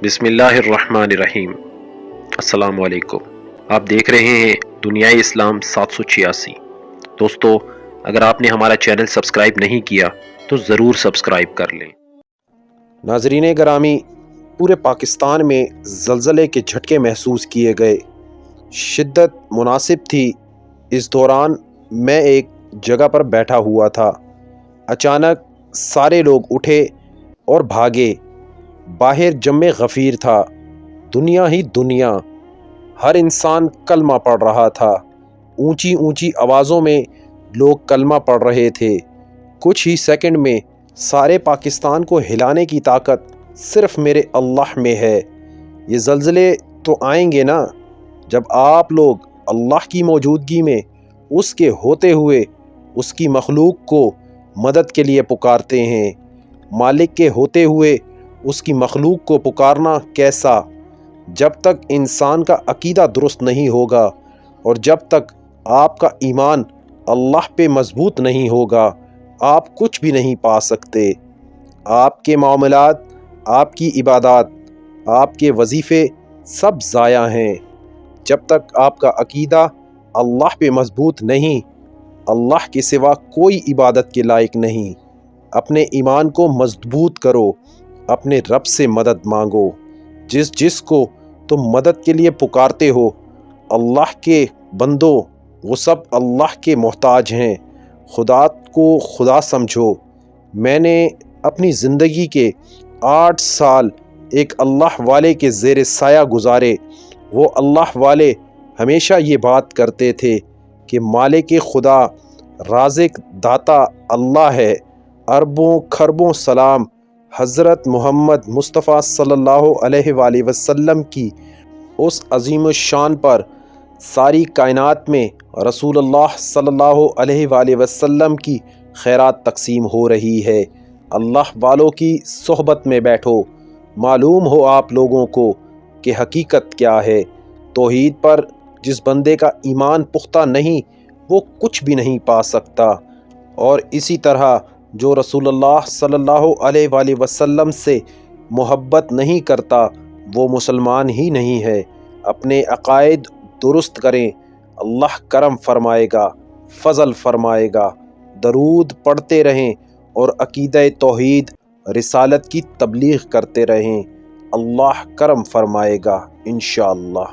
بسم اللہ الرحمن الرحیم۔ السلام علیکم۔ آپ دیکھ رہے ہیں دنیائے اسلام 786۔ دوستو، اگر آپ نے ہمارا چینل سبسکرائب نہیں کیا تو ضرور سبسکرائب کر لیں۔ ناظرین گرامی، پورے پاکستان میں زلزلے کے جھٹکے محسوس کیے گئے۔ شدت مناسب تھی۔ اس دوران میں ایک جگہ پر بیٹھا ہوا تھا۔ اچانک سارے لوگ اٹھے اور بھاگے۔ باہر جم غفیر تھا، دنیا ہی دنیا۔ ہر انسان کلمہ پڑھ رہا تھا۔ اونچی اونچی آوازوں میں لوگ کلمہ پڑھ رہے تھے۔ کچھ ہی سیکنڈ میں سارے پاکستان کو ہلانے کی طاقت صرف میرے اللہ میں ہے۔ یہ زلزلے تو آئیں گے نا، جب آپ لوگ اللہ کی موجودگی میں اس کے ہوتے ہوئے اس کی مخلوق کو مدد کے لیے پکارتے ہیں۔ مالک کے ہوتے ہوئے اس کی مخلوق کو پکارنا کیسا؟ جب تک انسان کا عقیدہ درست نہیں ہوگا اور جب تک آپ کا ایمان اللہ پہ مضبوط نہیں ہوگا، آپ کچھ بھی نہیں پا سکتے۔ آپ کے معاملات، آپ کی عبادات، آپ کے وظیفے سب ضائع ہیں۔ جب تک آپ کا عقیدہ اللہ پہ مضبوط نہیں، اللہ کے سوا کوئی عبادت کے لائق نہیں۔ اپنے ایمان کو مضبوط کرو، اپنے رب سے مدد مانگو۔ جس کو تم مدد کے لیے پکارتے ہو، اللہ کے بندو، وہ سب اللہ کے محتاج ہیں۔ خدا کو خدا سمجھو۔ میں نے اپنی زندگی کے 8 سال ایک اللہ والے کے زیر سایہ گزارے۔ وہ اللہ والے ہمیشہ یہ بات کرتے تھے کہ مالک خدا، رازق داتا اللہ ہے۔ اربوں کھربوں سلام حضرت محمد مصطفیٰ صلی اللہ علیہ وآلہ وسلم کی اس عظیم الشان پر۔ ساری کائنات میں رسول اللہ صلی اللہ علیہ وآلہ وسلم کی خیرات تقسیم ہو رہی ہے۔ اللہ والوں کی صحبت میں بیٹھو، معلوم ہو آپ لوگوں کو کہ حقیقت کیا ہے۔ توحید پر جس بندے کا ایمان پختہ نہیں، وہ کچھ بھی نہیں پا سکتا۔ اور اسی طرح جو رسول اللہ صلی اللہ علیہ وآلہ وسلم سے محبت نہیں کرتا، وہ مسلمان ہی نہیں ہے۔ اپنے عقائد درست کریں، اللہ کرم فرمائے گا، فضل فرمائے گا۔ درود پڑھتے رہیں اور عقیدہ توحید رسالت کی تبلیغ کرتے رہیں، اللہ کرم فرمائے گا انشاءاللہ۔